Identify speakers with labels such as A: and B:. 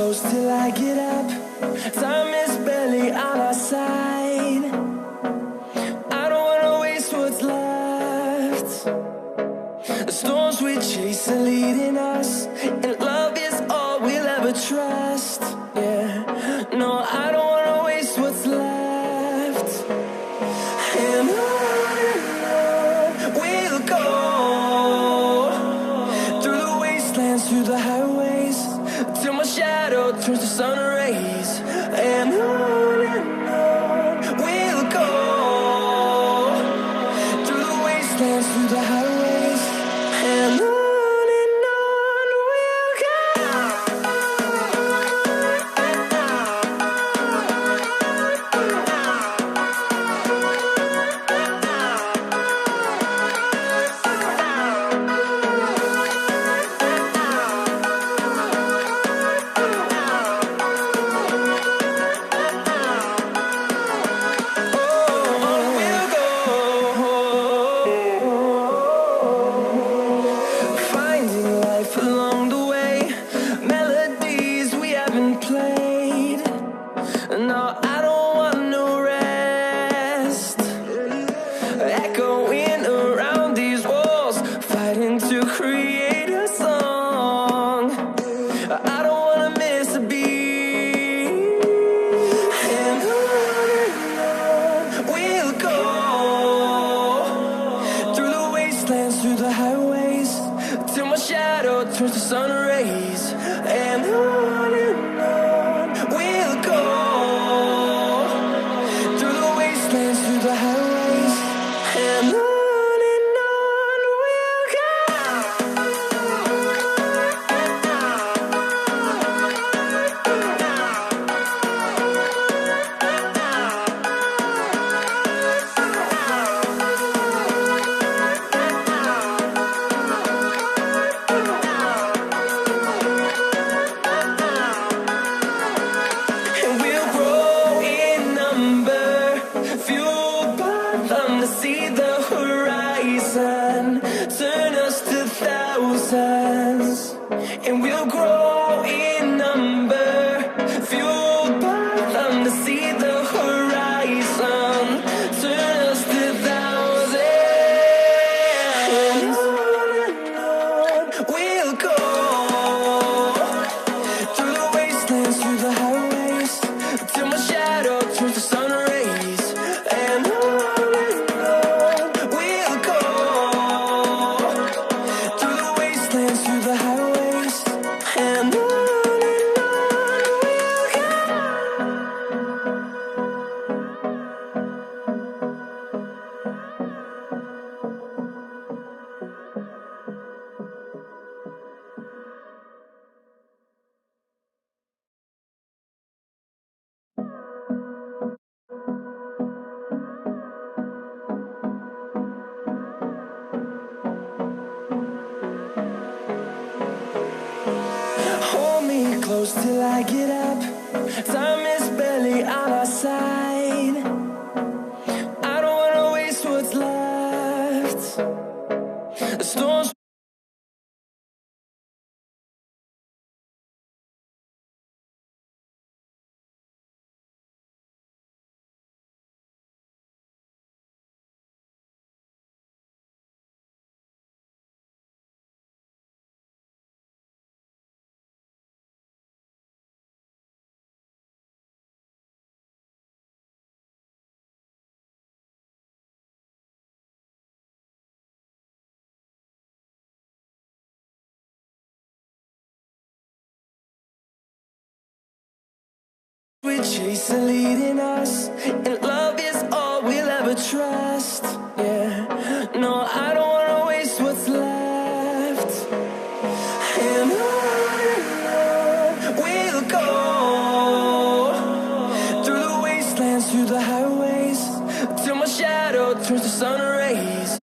A: close till I get up. Time is barely on our side. I don't wanna waste what's left. The storms we chase are leading us, and love is all we'll ever trust. Yeah, no, I don't wanna waste what's left. And on we'll go, through the wastelands, through the highways, till my shadow turns to sun rays. And on we'll go, through the wastelands, through the highways, and on we'll go. Through the highways, till my shadow turns to sun rays. And on we'll go, through the wastelands, through the highways, and on we'll go. See the horizon, turn us to thousands, and we'll grow in number, fueled by them to see the horizon, turn us to thousands. On we'll go, through the wastelands, through the highways, till my shadow turns to sun rays. And close till I get up. Time is barely on our side. I don't wanna waste what's left. The storms we chase are leading us, and love is all we'll ever trust. Yeah, no, I don't wanna waste what's left. And on we'll go, through the wastelands, through the highways, till my shadow turns to sun rays.